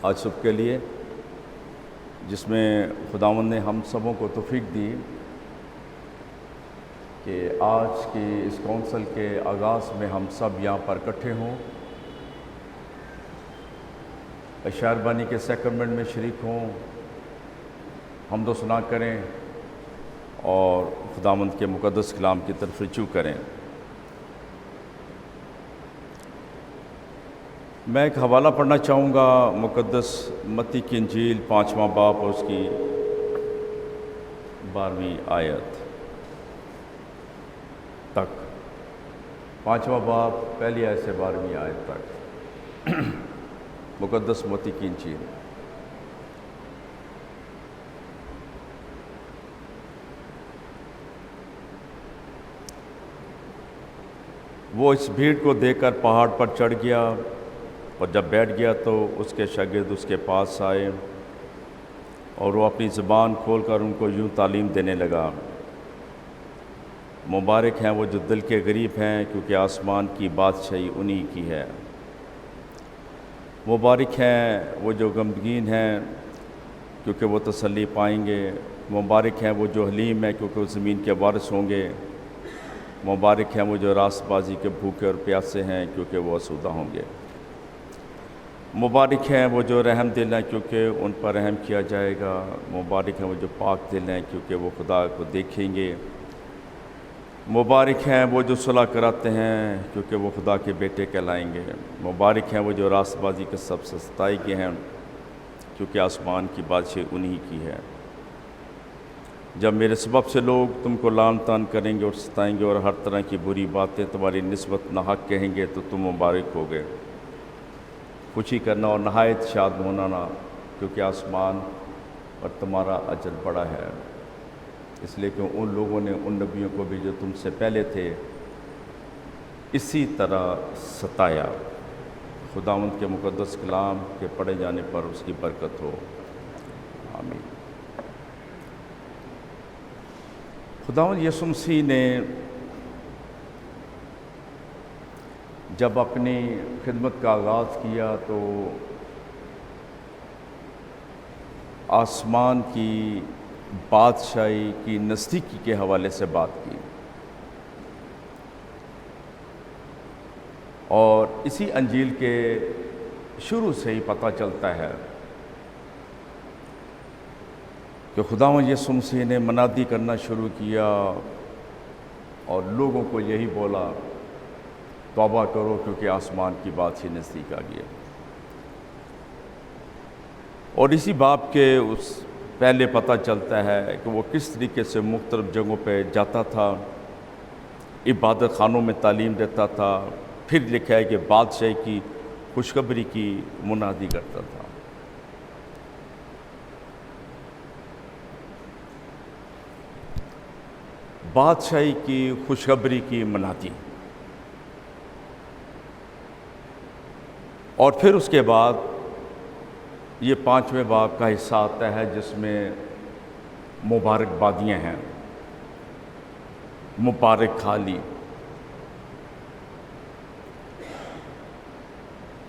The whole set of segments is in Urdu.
آج صبح کے لیے، جس میں خداوند نے ہم سبوں کو توفیق دی کہ آج کی اس کونسل کے آغاز میں ہم سب یہاں پر اکٹھے ہوں، اشعار بانی کے سیکرمنٹ میں شریک ہوں، حمد و ثنا کریں اور خداوند کے مقدس کلام کی طرف رجوع کریں۔ میں ایک حوالہ پڑھنا چاہوں گا مقدس متی کی انجیل 5واں باب اور اس کی 12ویں آیت تک۔ 5واں باب پہلی آیت سے 12ویں آیت تک، مقدس متی کی انجیل۔ وہ اس بھیڑ کو دیکھ کر پہاڑ پر چڑھ گیا، اور جب بیٹھ گیا تو اس کے شاگرد اس کے پاس آئے، اور وہ اپنی زبان کھول کر ان کو یوں تعلیم دینے لگا: مبارک ہیں وہ جو دل کے غریب ہیں، کیونکہ آسمان کی بادشاہی انہی کی ہے۔ مبارک ہیں وہ جو غمگین ہیں، کیونکہ وہ تسلی پائیں گے۔ مبارک ہیں وہ جو حلیم ہیں، کیونکہ وہ زمین کے وارث ہوں گے۔ مبارک ہیں وہ جو راست بازی کے بھوکے اور پیاسے ہیں، کیونکہ وہ آسودہ ہوں گے۔ مبارک ہیں وہ جو رحم دل ہیں، کیونکہ ان پر رحم کیا جائے گا۔ مبارک ہیں وہ جو پاک دل ہیں، کیونکہ وہ خدا کو دیکھیں گے۔ مبارک ہیں وہ جو صلح کراتے ہیں، کیونکہ وہ خدا کے بیٹے کہلائیں گے۔ مبارک ہیں وہ جو راست بازی کے سب سے ستائی کے ہیں، کیونکہ آسمان کی بادشاہی انہی کی ہے۔ جب میرے سبب سے لوگ تم کو لعن طعن کریں گے اور ستائیں گے اور ہر طرح کی بری باتیں تمہاری نسبت ناحق کہیں گے، تو تم مبارک ہوگے۔ خوشی کرنا اور نہایت شاد ہونا، کیونکہ آسمان پر تمہارا اجر بڑا ہے، اس لیے کہ ان لوگوں نے ان نبیوں کو بھی جو تم سے پہلے تھے اسی طرح ستایا۔ خداوند کے مقدس کلام کے پڑھے جانے پر اس کی برکت ہو، آمین۔ خداوند یسوع مسیح نے جب اپنی خدمت کا آغاز کیا تو آسمان کی بادشاہی کی نزدیکی کے حوالے سے بات کی، اور اسی انجیل کے شروع سے ہی پتہ چلتا ہے کہ خداوند یسوع مسیح نے منادی کرنا شروع کیا اور لوگوں کو یہی بولا: توبہ کرو، کیونکہ آسمان کی بادشاہی نزدیک آ گئی ہے۔ اور اسی باب کے اس پہلے پتہ چلتا ہے کہ وہ کس طریقے سے مختلف جگہوں پہ جاتا تھا، عبادت خانوں میں تعلیم دیتا تھا، پھر لکھا ہے کہ بادشاہی کی خوشخبری کی منادی کرتا تھا۔ بادشاہی کی خوشخبری کی منادی، اور پھر اس کے بعد یہ 5ویں باب کا حصہ آتا ہے جس میں مبارک بادیاں ہیں، مبارک کھالی۔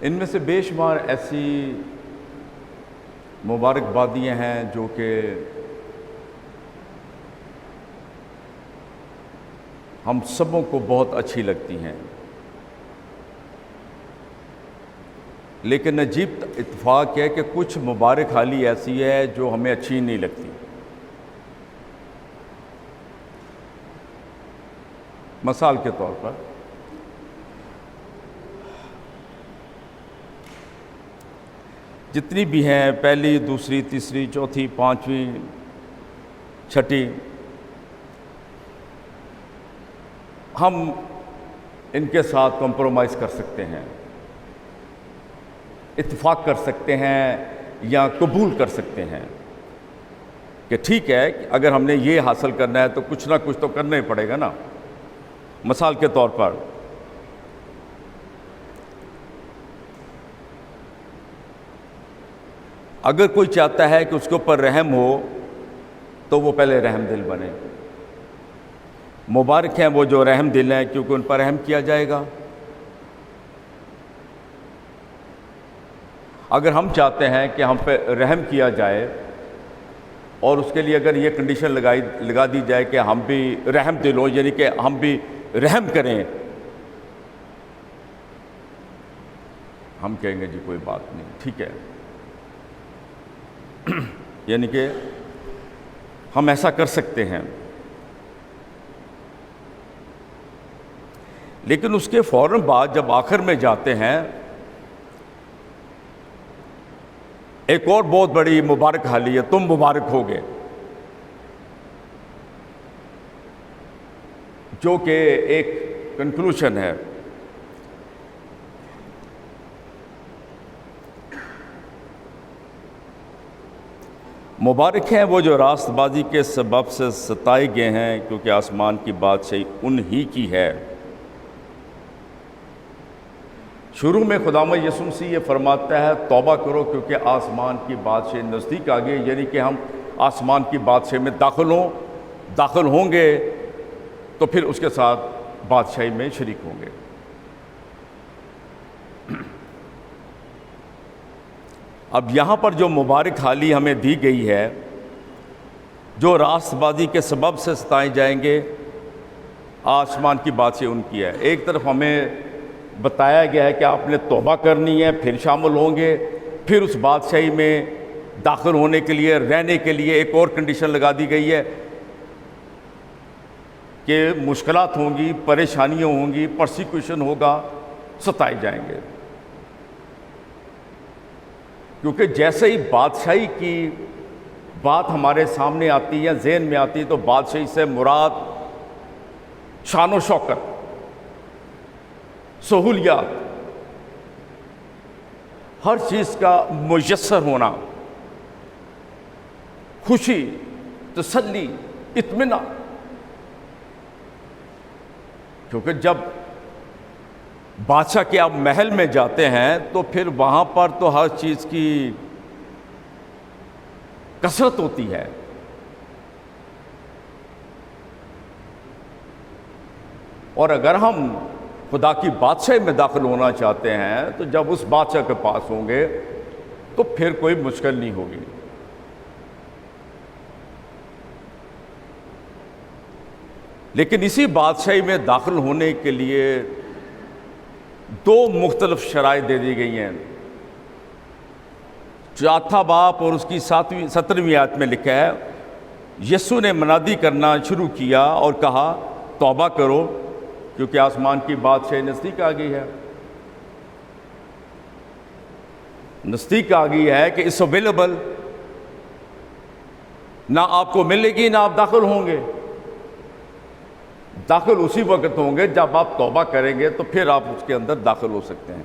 ان میں سے بے شمار ایسی مبارک بادیاں ہیں جو کہ ہم سبوں کو بہت اچھی لگتی ہیں، لیکن عجیب اتفاق ہے کہ کچھ مبارک حالی ایسی ہے جو ہمیں اچھی نہیں لگتی۔ مثال کے طور پر جتنی بھی ہیں، پہلی، دوسری، تیسری، چوتھی، پانچویں، چھٹی، ہم ان کے ساتھ کمپرومائز کر سکتے ہیں، اتفاق کر سکتے ہیں یا قبول کر سکتے ہیں کہ ٹھیک ہے، اگر ہم نے یہ حاصل کرنا ہے تو کچھ نہ کچھ تو کرنا ہی پڑے گا نا۔ مثال کے طور پر اگر کوئی چاہتا ہے کہ اس کے اوپر رحم ہو تو وہ پہلے رحم دل بنے۔ مبارک ہیں وہ جو رحم دل ہیں، کیونکہ ان پر رحم کیا جائے گا۔ اگر ہم چاہتے ہیں کہ ہم پہ رحم کیا جائے، اور اس کے لیے اگر یہ کنڈیشن لگا دی جائے کہ ہم بھی رحم دل ہوں، یعنی کہ ہم بھی رحم کریں، ہم کہیں گے جی کوئی بات نہیں، ٹھیک ہے، یعنی کہ ہم ایسا کر سکتے ہیں۔ لیکن اس کے فوراً بعد جب آخر میں جاتے ہیں، ایک اور بہت بڑی مبارک حالی ہے، تم مبارک ہوگے، جو کہ ایک کنکلوژن ہے۔ مبارک ہیں وہ جو راست بازی کے سبب سے ستائے گئے ہیں، کیونکہ آسمان کی بادشاہی انہی کی ہے۔ شروع میں خداوند یسوع مسیح یہ فرماتا ہے توبہ کرو کیونکہ آسمان کی بادشاہی نزدیک آ گئی، یعنی کہ ہم آسمان کی بادشاہی میں داخل ہوں گے تو پھر اس کے ساتھ بادشاہی میں شریک ہوں گے۔ اب یہاں پر جو مبارک حالی ہمیں دی گئی ہے، جو راست بازی کے سبب سے ستائے جائیں گے، آسمان کی بادشاہی ان کی ہے۔ ایک طرف ہمیں بتایا گیا ہے کہ آپ نے توبہ کرنی ہے، پھر شامل ہوں گے، پھر اس بادشاہی میں داخل ہونے کے لیے، رہنے کے لیے ایک اور کنڈیشن لگا دی گئی ہے کہ مشکلات ہوں گی، پریشانیاں ہوں گی، پرسیکیوشن ہوگا، ستائے جائیں گے۔ کیونکہ جیسے ہی بادشاہی کی بات ہمارے سامنے آتی ہے، ذہن میں آتی ہے، تو بادشاہی سے مراد شان و شوکت، سہولیات، ہر چیز کا میسر ہونا، خوشی، تسلی، اطمینان۔ کیونکہ جب بادشاہ کے آپ محل میں جاتے ہیں تو پھر وہاں پر تو ہر چیز کی کثرت ہوتی ہے۔ اور اگر ہم خدا کی بادشاہی میں داخل ہونا چاہتے ہیں تو جب اس بادشاہ کے پاس ہوں گے تو پھر کوئی مشکل نہیں ہوگی۔ لیکن اسی بادشاہی میں داخل ہونے کے لیے دو مختلف شرائط دے دی گئی ہیں۔ چوتھا باب اور اس کی 17ویں آیت میں لکھا ہے، یسوع نے منادی کرنا شروع کیا اور کہا توبہ کرو کیونکہ آسمان کی بادشاہی نزدیک آ گئی ہے۔ نزدیک آ گئی ہے کہ اس اویلیبل، نہ آپ کو ملے گی نہ آپ داخل ہوں گے۔ داخل اسی وقت ہوں گے جب آپ توبہ کریں گے، تو پھر آپ اس کے اندر داخل ہو سکتے ہیں۔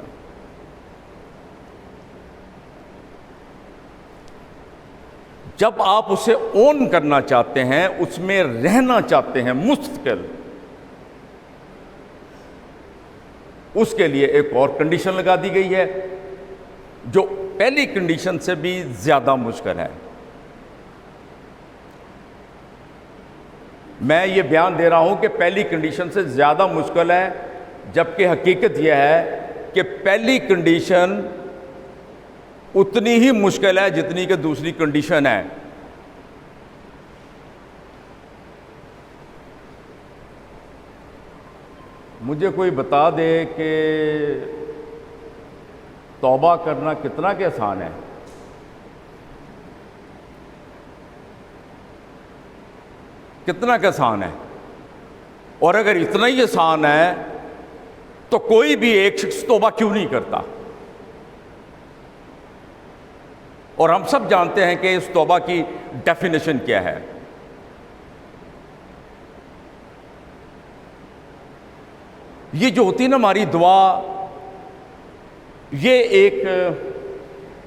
جب آپ اسے اون کرنا چاہتے ہیں، اس میں رہنا چاہتے ہیں مستقل، اس کے لیے ایک اور کنڈیشن لگا دی گئی ہے جو پہلی کنڈیشن سے بھی زیادہ مشکل ہے۔ میں یہ بیان دے رہا ہوں کہ پہلی کنڈیشن سے زیادہ مشکل ہے، جبکہ حقیقت یہ ہے کہ پہلی کنڈیشن اتنی ہی مشکل ہے جتنی کہ دوسری کنڈیشن ہے۔ مجھے کوئی بتا دے کہ توبہ کرنا کتنا کہ آسان ہے؟ کتنا کہ آسان ہے؟ اور اگر اتنا ہی آسان ہے تو کوئی بھی ایک شخص توبہ کیوں نہیں کرتا؟ اور ہم سب جانتے ہیں کہ اس توبہ کی ڈیفینیشن کیا ہے۔ یہ جو ہوتی ہے نا ہماری دعا، یہ ایک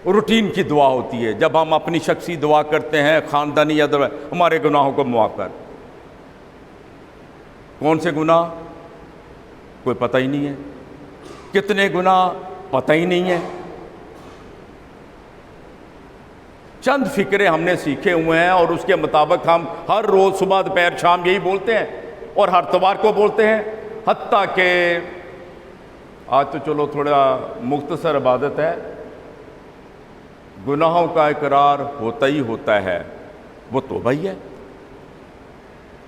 روٹین کی دعا ہوتی ہے۔ جب ہم اپنی شخصی دعا کرتے ہیں، خاندانی یا دعا، ہمارے گناہوں کو معاف کر۔ کون سے گناہ؟ کوئی پتہ ہی نہیں ہے۔ کتنے گناہ؟ پتہ ہی نہیں ہے۔ چند فکرے ہم نے سیکھے ہوئے ہیں اور اس کے مطابق ہم ہر روز صبح دوپہر شام یہی بولتے ہیں اور ہر اتوار کو بولتے ہیں۔ حتیٰ کہ آج تو چلو تھوڑا مختصر عبادت ہے، گناہوں کا اقرار ہوتا ہی ہوتا ہے، وہ توبہ ہی ہے۔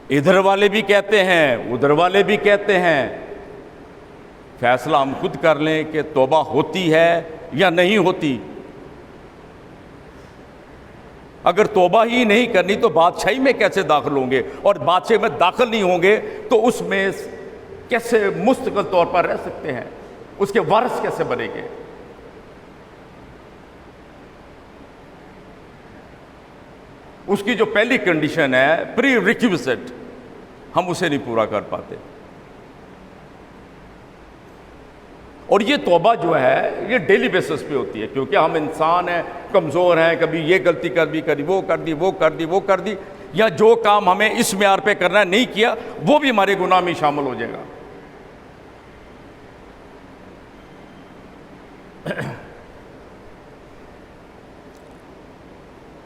ادھر والے بھی کہتے ہیں، ادھر والے بھی کہتے ہیں، فیصلہ ہم خود کر لیں کہ توبہ ہوتی ہے یا نہیں ہوتی۔ اگر توبہ ہی نہیں کرنی تو بادشاہی میں کیسے داخل ہوں گے، اور بادشاہی میں داخل نہیں ہوں گے تو اس میں کیسے مستقل طور پر رہ سکتے ہیں، اس کے وارث کیسے بنیں گے؟ اس کی جو پہلی کنڈیشن ہے پری ریکویزٹ، ہم اسے نہیں پورا کر پاتے۔ اور یہ توبہ جو ہے یہ ڈیلی بیسس پہ ہوتی ہے، کیونکہ ہم انسان ہیں، کمزور ہیں، کبھی یہ غلطی کر دی، وہ کر دی، یا جو کام ہمیں اس معیار پہ کرنا ہے نہیں کیا، وہ بھی ہمارے گناہ میں شامل ہو جائے گا۔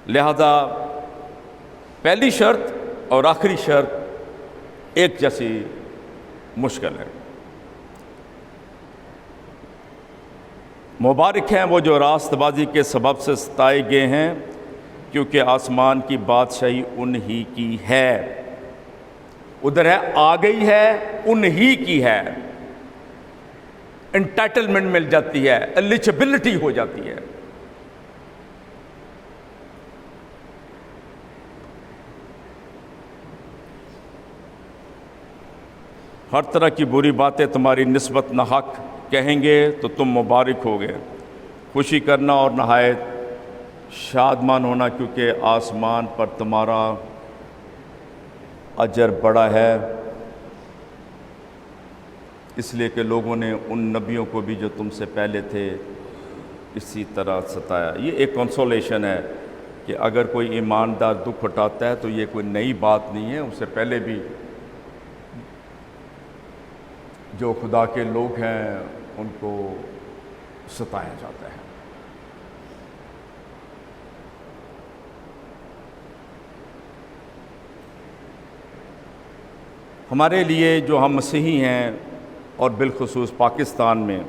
لہذا پہلی شرط اور آخری شرط ایک جیسی مشکل ہے۔ مبارک ہیں وہ جو راست بازی کے سبب سے ستائے گئے ہیں، کیونکہ آسمان کی بادشاہی انہی کی ہے۔ ادھر ہے آ گئی ہے، انہی کی ہے، انٹائٹلمنٹ مل جاتی ہے، ایلیجبلٹی ہو جاتی ہے۔ ہر طرح کی بری باتیں تمہاری نسبت ناحق کہیں گے تو تم مبارک ہوگے۔ خوشی کرنا اور نہایت شادمان ہونا، کیونکہ آسمان پر تمہارا اجر بڑا ہے، اس لیے کہ لوگوں نے ان نبیوں کو بھی جو تم سے پہلے تھے اسی طرح ستایا۔ یہ ایک کنسولیشن ہے کہ اگر کوئی ایماندار دکھ اٹھاتا ہے تو یہ کوئی نئی بات نہیں ہے، اس سے پہلے بھی جو خدا کے لوگ ہیں ان کو ستایا جاتا ہے۔ ہمارے لیے جو ہم مسیحی ہیں، اور بالخصوص پاکستان میں،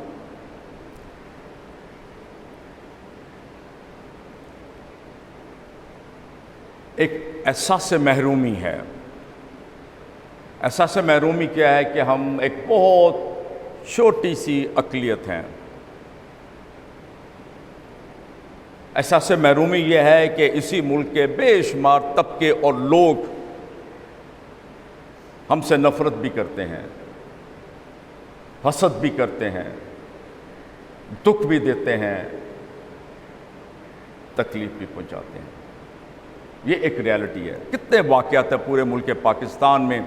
ایک احساس محرومی ہے۔ احساس محرومی کیا ہے کہ ہم ایک بہت چھوٹی سی اقلیت ہیں۔ احساس محرومی یہ ہے کہ اسی ملک کے بے شمار طبقے اور لوگ ہم سے نفرت بھی کرتے ہیں، حسد بھی کرتے ہیں، دکھ بھی دیتے ہیں، تکلیف بھی پہنچاتے ہیں۔ یہ ایک ریالٹی ہے۔ کتنے واقعات ہیں پورے ملک پاکستان میں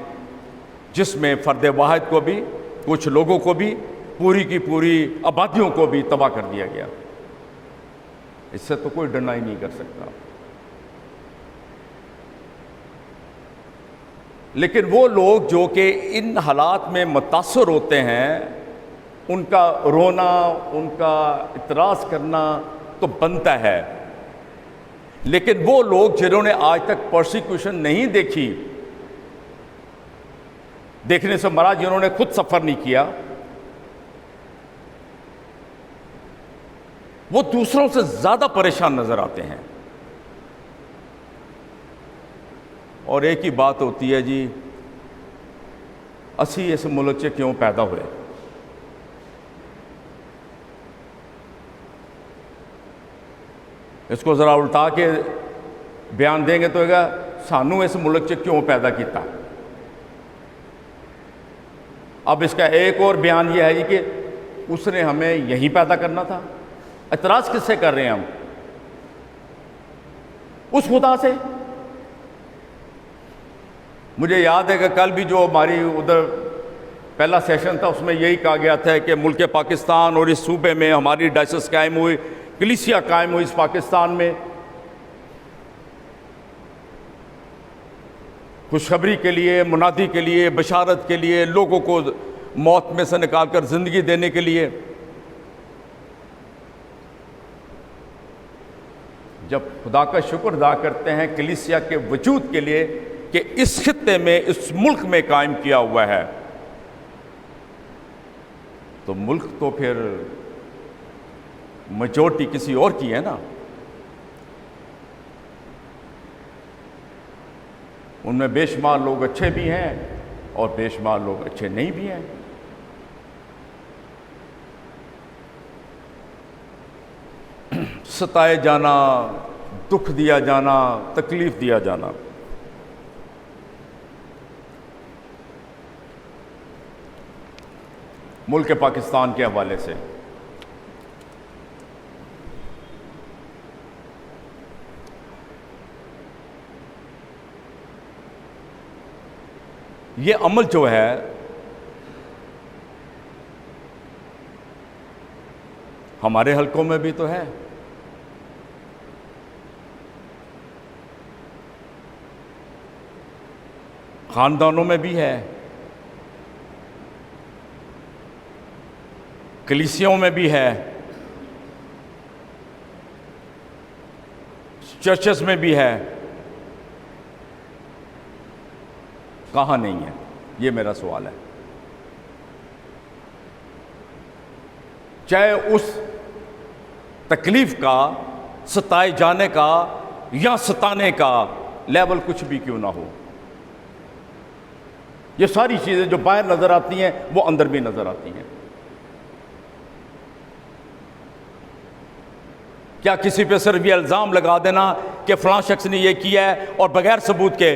جس میں فرد واحد کو بھی، کچھ لوگوں کو بھی، پوری کی پوری آبادیوں کو بھی تباہ کر دیا گیا۔ اس سے تو کوئی ڈنائی نہیں کر سکتا۔ لیکن وہ لوگ جو کہ ان حالات میں متاثر ہوتے ہیں، ان کا رونا، ان کا اعتراض کرنا تو بنتا ہے، لیکن وہ لوگ جنہوں نے آج تک پرسیکیوشن نہیں دیکھی، دیکھنے سے مراد جنہوں نے خود سفر نہیں کیا، وہ دوسروں سے زیادہ پریشان نظر آتے ہیں۔ اور ایک ہی بات ہوتی ہے، جی اسی اس ملک سے کیوں پیدا ہوئے؟ اس کو ذرا الٹا کے بیان دیں گے تو گا سانو اس ملک سے کیوں پیدا کیتا۔ اب اس کا ایک اور بیان یہ ہے کہ اس نے ہمیں یہیں پیدا کرنا تھا۔ اعتراض کس سے کر رہے ہیں ہم؟ اس خدا سے۔ مجھے یاد ہے کہ کل بھی جو ہماری ادھر پہلا سیشن تھا اس میں یہی کہا گیا تھا کہ ملک پاکستان اور اس صوبے میں ہماری ڈائسس قائم ہوئی، کلیسیا قائم ہوئی اس پاکستان میں، خوشخبری کے لیے، منادی کے لیے، بشارت کے لیے، لوگوں کو موت میں سے نکال کر زندگی دینے کے لیے۔ جب خدا کا شکر ادا کرتے ہیں کلیسیا کے وجود کے لیے کہ اس خطے میں، اس ملک میں قائم کیا ہوا ہے، تو ملک تو پھر میجورٹی کسی اور کی ہے نا۔ ان میں بے شمار لوگ اچھے بھی ہیں اور بے شمار لوگ اچھے نہیں بھی ہیں۔ ستائے جانا، دکھ دیا جانا، تکلیف دیا جانا، ملک پاکستان کے حوالے سے یہ عمل جو ہے ہمارے حلقوں میں بھی تو ہے، خاندانوں میں بھی ہے، کلیسیوں میں بھی ہے، چرچز میں بھی ہے، کہاں نہیں ہے؟ یہ میرا سوال ہے۔ چاہے اس تکلیف کا، ستائے جانے کا یا ستانے کا لیول کچھ بھی کیوں نہ ہو، یہ ساری چیزیں جو باہر نظر آتی ہیں وہ اندر بھی نظر آتی ہیں۔ کیا کسی پہ صرف یہ الزام لگا دینا کہ فلاں شخص نے یہ کیا ہے اور بغیر ثبوت کے،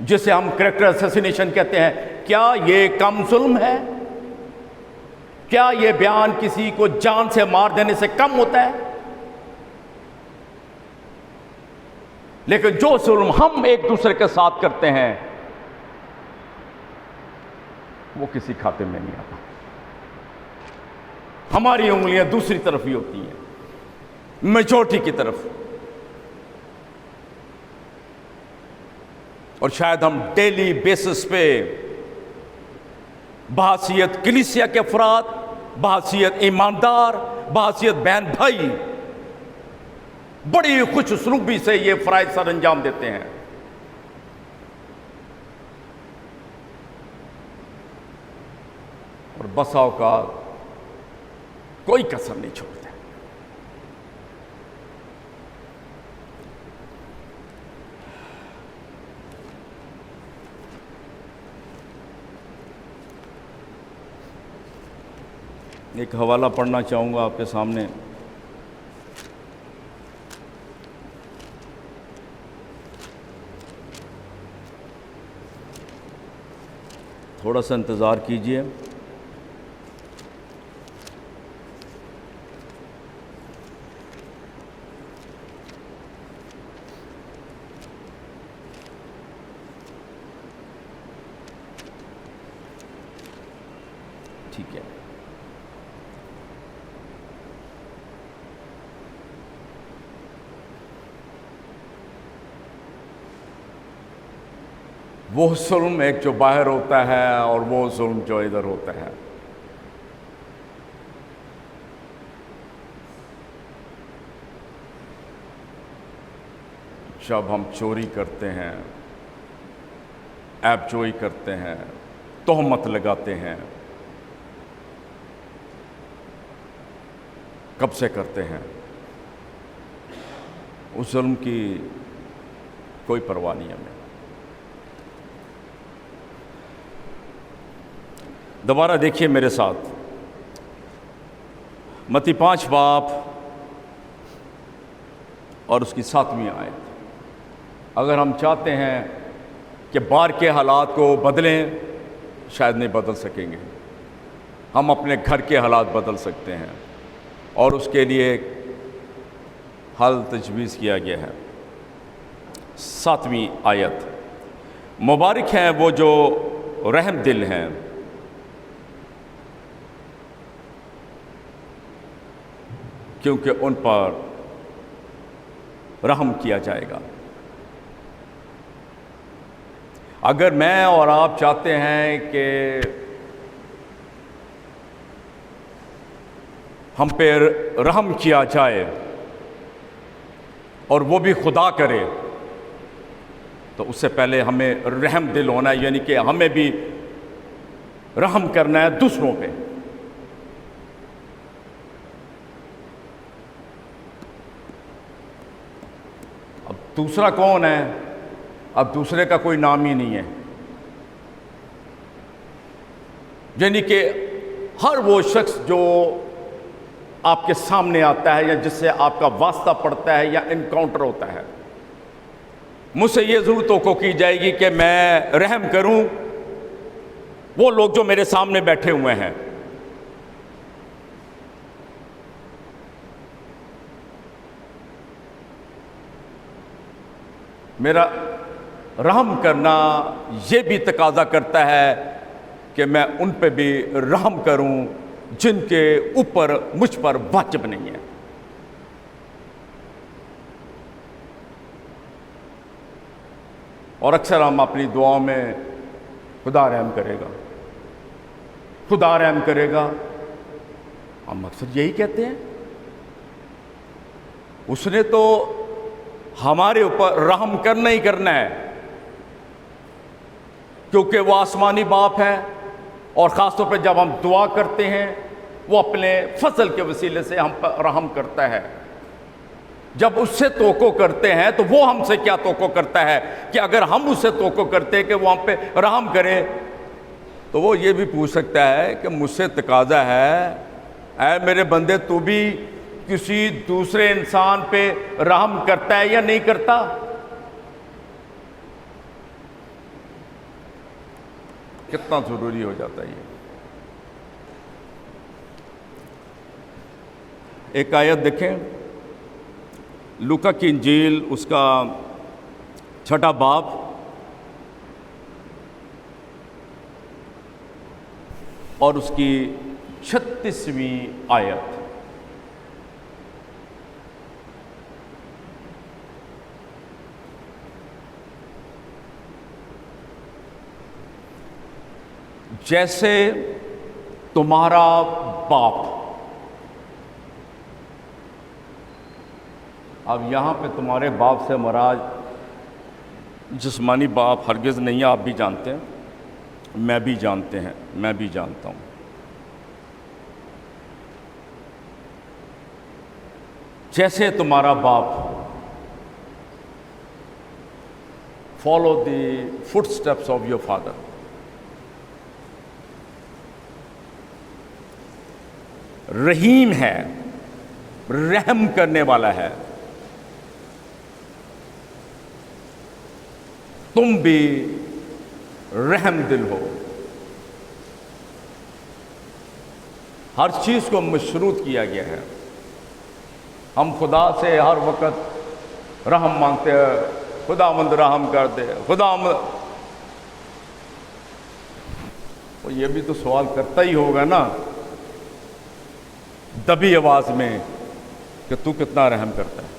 جسے ہم کریکٹر اسیسینیشن کہتے ہیں، کیا یہ کم ظلم ہے؟ کیا یہ بیان کسی کو جان سے مار دینے سے کم ہوتا ہے؟ لیکن جو ظلم ہم ایک دوسرے کے ساتھ کرتے ہیں وہ کسی کھاتے میں نہیں آتا۔ ہماری انگلیاں دوسری طرف ہی ہوتی ہیں، میجورٹی کی طرف، اور شاید ہم ڈیلی بیسس پہ بحیثیت کلیسیا کے افراد، بحیثیت ایماندار، بحیثیت بہن بھائی، بڑی خوش اسلوبی سے یہ فرائض سر انجام دیتے ہیں۔ اور بسا اوقات کوئی کسر نہیں چھوڑتے۔ ایک حوالہ پڑھنا چاہوں گا آپ کے سامنے، تھوڑا سا انتظار کیجیے۔ ٹھیک ہے، وہ ظلم ایک جو باہر ہوتا ہے اور وہ ظلم جو ادھر ہوتا ہے۔ جب ہم چوری کرتے ہیں، عیب جوئی کرتے ہیں، تہمت لگاتے ہیں، کب سے کرتے ہیں، اس ظلم کی کوئی پرواہ نہیں ہمیں۔ دوبارہ دیکھیے میرے ساتھ، متی 5 باب اور اس کی 7ویں آیت۔ اگر ہم چاہتے ہیں کہ بار کے حالات کو بدلیں، شاید نہیں بدل سکیں گے۔ ہم اپنے گھر کے حالات بدل سکتے ہیں، اور اس کے لیے ایک حل تجویز کیا گیا ہے۔ 7ویں آیت، مبارک ہیں وہ جو رحم دل ہیں، کیونکہ ان پر رحم کیا جائے گا۔ اگر میں اور آپ چاہتے ہیں کہ ہم پہ رحم کیا جائے اور وہ بھی خدا کرے، تو اس سے پہلے ہمیں رحم دل ہونا ہے، یعنی کہ ہمیں بھی رحم کرنا ہے دوسروں پہ۔ اب دوسرا کون ہے؟ اب دوسرے کا کوئی نام ہی نہیں ہے، یعنی کہ ہر وہ شخص جو آپ کے سامنے آتا ہے یا جس سے آپ کا واسطہ پڑتا ہے یا انکاؤنٹر ہوتا ہے، مجھ سے یہ ضرور توقع کی جائے گی کہ میں رحم کروں وہ لوگ جو میرے سامنے بیٹھے ہوئے ہیں۔ میرا رحم کرنا یہ بھی تقاضا کرتا ہے کہ میں ان پہ بھی رحم کروں جن کے اوپر مجھ پر واجب نہیں ہے۔ اور اکثر ہم اپنی دعاؤں میں خدا رحم کرے گا، خدا رحم کرے گا، ہم اکثر یہی کہتے ہیں۔ اس نے تو ہمارے اوپر رحم کرنا ہی کرنا ہے، کیونکہ وہ آسمانی باپ ہے، اور خاص طور پہ جب ہم دعا کرتے ہیں وہ اپنے فضل کے وسیلے سے ہم پر رحم کرتا ہے۔ جب اس سے توقع کرتے ہیں تو وہ ہم سے کیا توقع کرتا ہے کہ اگر ہم اس سے توقع کرتے کہ وہ ہم پہ رحم کرے تو وہ یہ بھی پوچھ سکتا ہے کہ مجھ سے تقاضا ہے اے میرے بندے تو بھی کسی دوسرے انسان پہ رحم کرتا ہے یا نہیں کرتا؟ کتنا ضروری ہو جاتا ہے یہ۔ ایک آیت دیکھیں، لوکا کی انجیل اس کا 6 باب اور اس کی 36ویں آیت۔ جیسے تمہارا باپ، اب یہاں پہ تمہارے باپ سے مراد جسمانی باپ ہرگز نہیں ہے، آپ بھی جانتے ہیں، میں بھی جانتے ہیں، میں بھی جانتا ہوں۔ جیسے تمہارا باپ، follow the footsteps of your father. رحیم ہے، رحم کرنے والا ہے، تم بھی رحم دل ہو۔ ہر چیز کو مشروط کیا گیا ہے۔ ہم خدا سے ہر وقت رحم مانگتے ہیں، خداوند رحم کر دے، خداوند۔ وہ یہ بھی تو سوال کرتا ہی ہوگا نا دبی آواز میں کہ تو کتنا رحم کرتا ہے۔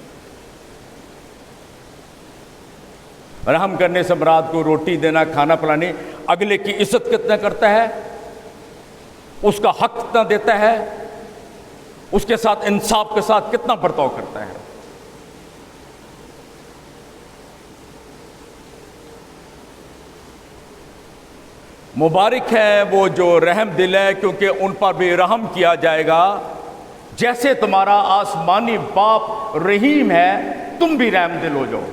رحم کرنے سے مراد کو روٹی دینا، کھانا پلانے، اگلے کی عزت کتنا کرتا ہے، اس کا حق کتنا دیتا ہے، اس کے ساتھ انصاف کے ساتھ کتنا برتاؤ کرتا ہے۔ مبارک ہے وہ جو رحم دل ہے، کیونکہ ان پر بھی رحم کیا جائے گا۔ جیسے تمہارا آسمانی باپ رحیم ہے، تم بھی رحم دل ہو جاؤ۔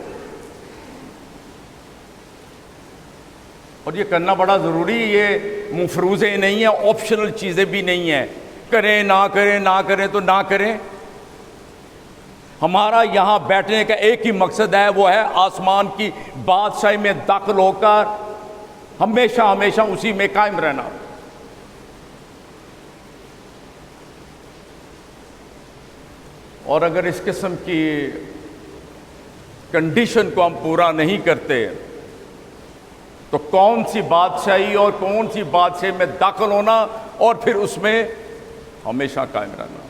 اور یہ کرنا بڑا ضروری ہے، یہ مفروضے نہیں ہیں، آپشنل چیزیں بھی نہیں ہیں، کریں نہ کریں، نہ کریں تو نہ کریں۔ ہمارا یہاں بیٹھنے کا ایک ہی مقصد ہے، وہ ہے آسمان کی بادشاہی میں داخل ہو کر ہمیشہ ہمیشہ اسی میں قائم رہنا۔ اور اگر اس قسم کی کنڈیشن کو ہم پورا نہیں کرتے تو کون سی بادشاہی اور کون سی بادشاہی میں داخل ہونا اور پھر اس میں ہمیشہ قائم رہنا۔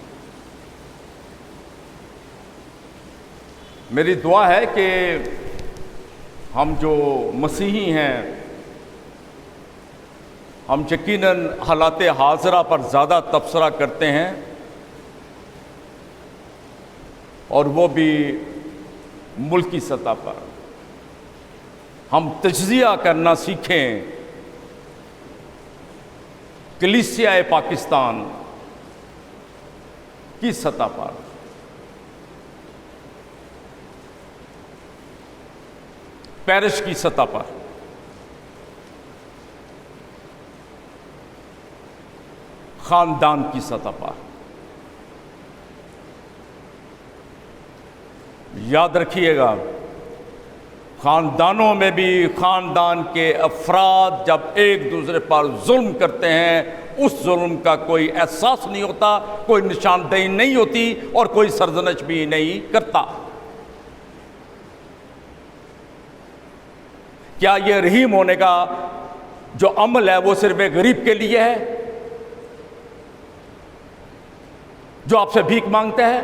میری دعا ہے کہ ہم جو مسیحی ہیں، ہم یقیناً حالات حاضرہ پر زیادہ تبصرہ کرتے ہیں، اور وہ بھی ملکی سطح پر۔ ہم تجزیہ کرنا سیکھیں کلیسیا پاکستان کی سطح پر۔ پیرش کی سطح پر، خاندان کی سطح پر۔ یاد رکھیے گا، خاندانوں میں بھی خاندان کے افراد جب ایک دوسرے پر ظلم کرتے ہیں، اس ظلم کا کوئی احساس نہیں ہوتا، کوئی نشاندہی نہیں ہوتی اور کوئی سرزنش بھی نہیں کرتا۔ کیا یہ رحیم ہونے کا جو عمل ہے وہ صرف ایک غریب کے لیے ہے جو آپ سے بھیک مانگتا ہے؟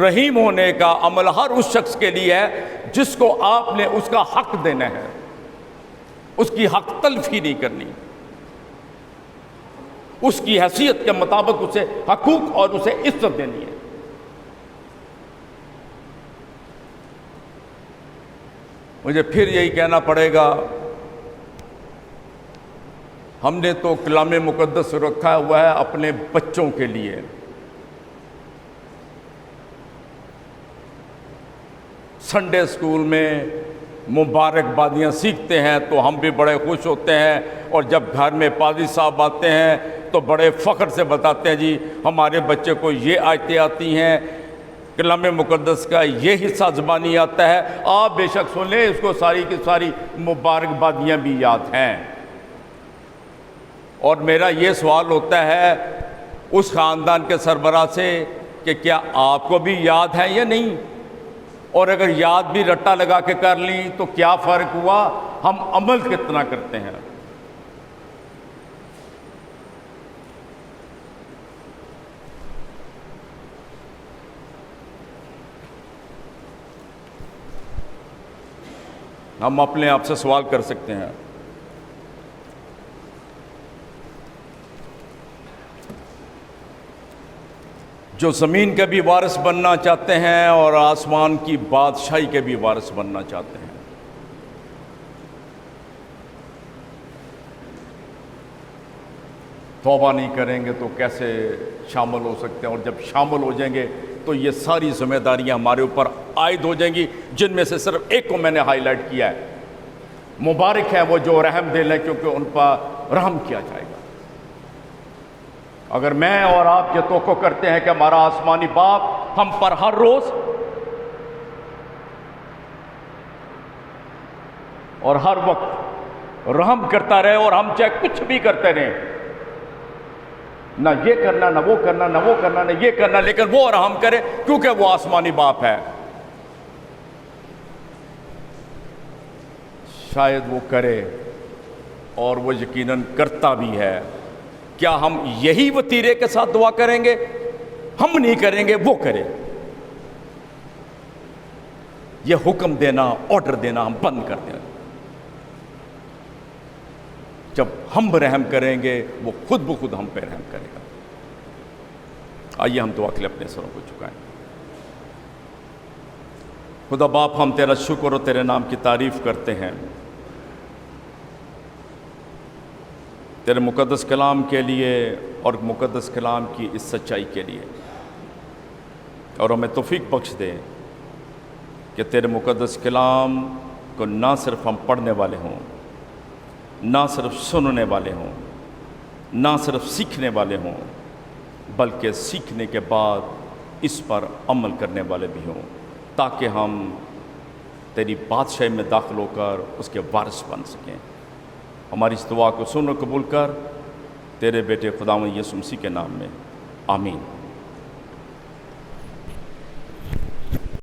رحیم ہونے کا عمل ہر اس شخص کے لیے ہے جس کو آپ نے اس کا حق دینا ہے، اس کی حق تلفی نہیں کرنی، اس کی حیثیت کے مطابق اسے حقوق اور اسے عزت دینی ہے۔ مجھے پھر یہی کہنا پڑے گا، ہم نے تو کلام مقدس رکھا ہوا ہے اپنے بچوں کے لیے، سنڈے اسکول میں مبارکبادیاں سیکھتے ہیں تو ہم بھی بڑے خوش ہوتے ہیں، اور جب گھر میں پادری صاحب آتے ہیں تو بڑے فخر سے بتاتے ہیں جی ہمارے بچے کو یہ آیتیں آتی ہیں، کلام مقدس کا یہ حصہ زبانی آتا ہے۔ آپ بے شک سن لیں، اس کو ساری کی ساری مبارکبادیاں بھی یاد ہیں۔ اور میرا یہ سوال ہوتا ہے اس خاندان کے سربراہ سے کہ کیا آپ کو بھی یاد ہے یا نہیں؟ اور اگر یاد بھی رٹا لگا کے کر لی تو کیا فرق ہوا؟ ہم عمل کتنا کرتے ہیں؟ ہم اپنے آپ سے سوال کر سکتے ہیں۔ جو زمین کے بھی وارث بننا چاہتے ہیں اور آسمان کی بادشاہی کے بھی وارث بننا چاہتے ہیں، توبہ نہیں کریں گے تو کیسے شامل ہو سکتے ہیں؟ اور جب شامل ہو جائیں گے تو یہ ساری ذمہ داریاں ہمارے اوپر عائد ہو جائیں گی، جن میں سے صرف ایک کو میں نے ہائی لائٹ کیا ہے، مبارک ہے وہ جو رحم دل ہے کیونکہ ان پر رحم کیا جائے گا۔ اگر میں اور آپ یہ توقع کرتے ہیں کہ ہمارا آسمانی باپ ہم پر ہر روز اور ہر وقت رحم کرتا رہے، اور ہم چاہے کچھ بھی کرتے رہیں، نہ یہ کرنا نہ وہ کرنا نہ وہ کرنا نہ یہ کرنا، لیکن وہ رحم کرے کیونکہ وہ آسمانی باپ ہے، شاید وہ کرے، اور وہ یقیناً کرتا بھی ہے۔ کیا ہم یہی وتیرے کے ساتھ دعا کریں گے؟ ہم نہیں کریں گے، وہ کرے۔ یہ حکم دینا، آرڈر دینا ہم بند کر دیں۔ جب ہم رحم کریں گے وہ خود بخود ہم پہ رحم کرے گا۔ آئیے ہم دعا کے لیے اپنے سروں کو جھکائیں۔ خدا باپ، ہم تیرا شکر اور تیرے نام کی تعریف کرتے ہیں تیرے مقدس کلام کے لیے اور مقدس کلام کی اس سچائی کے لیے، اور ہمیں توفیق بخش دے کہ تیرے مقدس کلام کو نہ صرف ہم پڑھنے والے ہوں، نہ صرف سننے والے ہوں، نہ صرف سیکھنے والے ہوں، بلکہ سیکھنے کے بعد اس پر عمل کرنے والے بھی ہوں، تاکہ ہم تیری بادشاہی میں داخل ہو کر اس کے وارث بن سکیں۔ ہماری اس دعا کو سن اور قبول کر، تیرے بیٹے خداوند یسوع مسیح کے نام میں، آمین۔